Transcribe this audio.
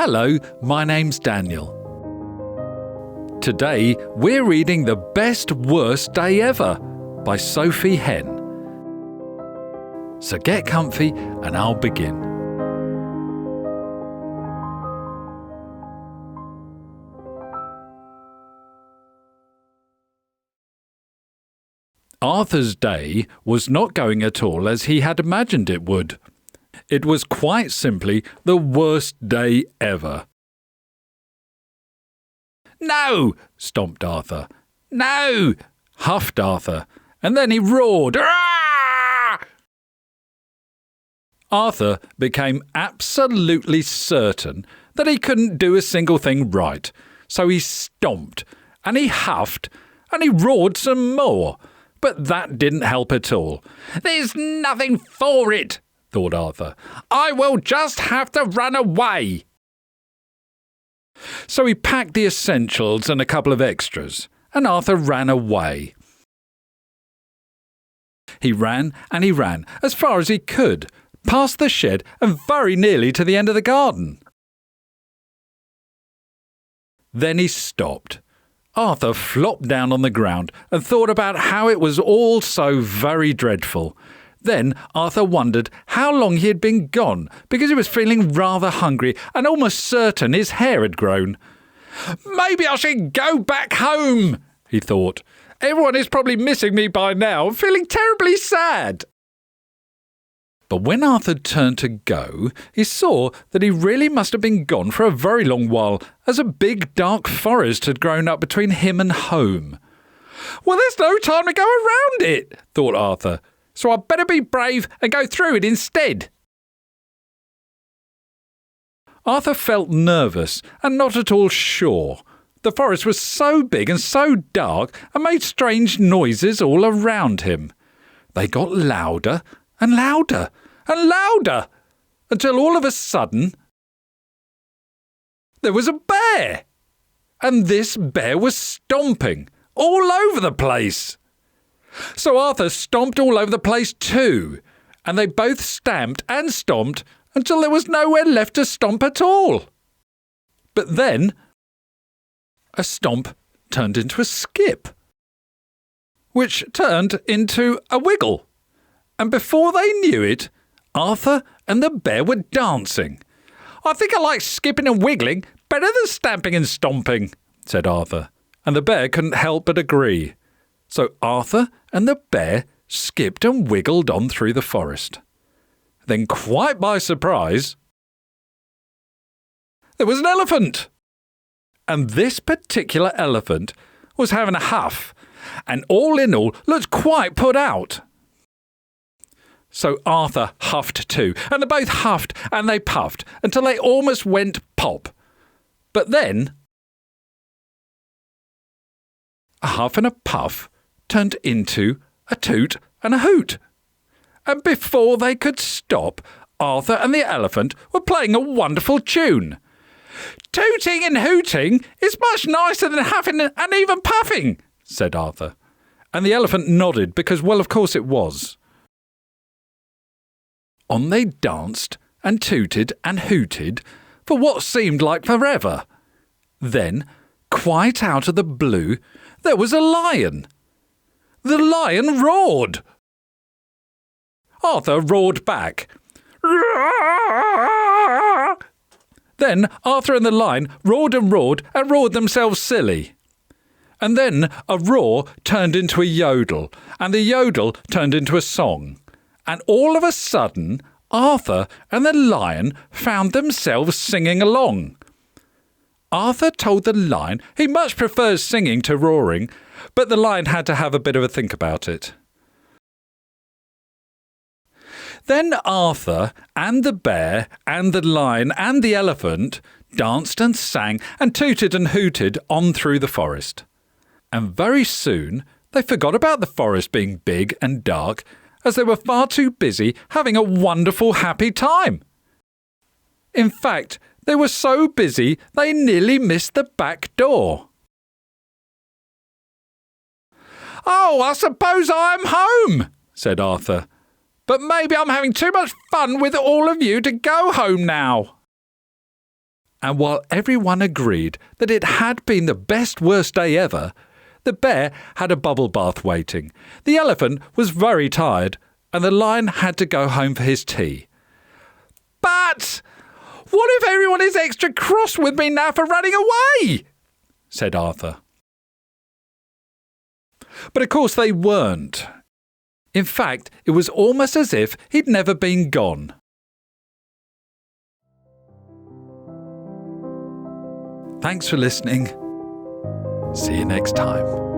Hello, my name's Daniel. Today we're reading The Best Worst Day Ever by Sophy Henn. So get comfy and I'll begin. Arthur's day was not going at all as he had imagined it would. It was quite simply the worst day ever. "No!" stomped Arthur. "No!" huffed Arthur, and then he roared. "Arrgh!" Arthur became absolutely certain that he couldn't do a single thing right, so he stomped, and he huffed, and he roared some more, but that didn't help at all. "There's nothing for it," thought Arthur. "I will just have to run away." So he packed the essentials and a couple of extras, and Arthur ran away. He ran and he ran as far as he could, past the shed and very nearly to the end of the garden. Then he stopped. Arthur flopped down on the ground and thought about how it was all so very dreadful. Then Arthur wondered how long he had been gone, because he was feeling rather hungry and almost certain his hair had grown. "Maybe I should go back home," he thought. "Everyone is probably missing me by now and feeling terribly sad." But when Arthur turned to go, he saw that he really must have been gone for a very long while, as a big dark forest had grown up between him and home. "Well, there's no time to go around it," thought Arthur. "So I'd better be brave and go through it instead." Arthur felt nervous and not at all sure. The forest was so big and so dark and made strange noises all around him. They got louder and louder and louder, until all of a sudden there was a bear. And this bear was stomping all over the place. So Arthur stomped all over the place too, and they both stamped and stomped until there was nowhere left to stomp at all. But then a stomp turned into a skip, which turned into a wiggle, and before they knew it, Arthur and the bear were dancing. "I think I like skipping and wiggling better than stamping and stomping," said Arthur, and the bear couldn't help but agree. So Arthur and the bear skipped and wiggled on through the forest. Then, quite by surprise, there was an elephant. And this particular elephant was having a huff, and all in all looked quite put out. So Arthur huffed too, and they both huffed and they puffed until they almost went pop. But then a huff and a puff turned into a toot and a hoot. And before they could stop, Arthur and the elephant were playing a wonderful tune. "Tooting and hooting is much nicer than huffing and even puffing," said Arthur. And the elephant nodded because, well, of course it was. On they danced and tooted and hooted for what seemed like forever. Then, quite out of the blue, there was a lion. The lion roared. Arthur roared back. Then Arthur and the lion roared and roared themselves silly. And then a roar turned into a yodel, and the yodel turned into a song. And all of a sudden, Arthur and the lion found themselves singing along. Arthur told the lion he much prefers singing to roaring, but the lion had to have a bit of a think about it. Then Arthur and the bear and the lion and the elephant danced and sang and tooted and hooted on through the forest. And very soon they forgot about the forest being big and dark, as they were far too busy having a wonderful happy time. In fact, they were so busy they nearly missed the back door. "Oh, I suppose I'm home," said Arthur. "But maybe I'm having too much fun with all of you to go home now." And while everyone agreed that it had been the best worst day ever, the bear had a bubble bath waiting, the elephant was very tired, and the lion had to go home for his tea. "But what if everyone is extra cross with me now for running away?" said Arthur. But of course they weren't. In fact, it was almost as if he'd never been gone. Thanks for listening. See you next time.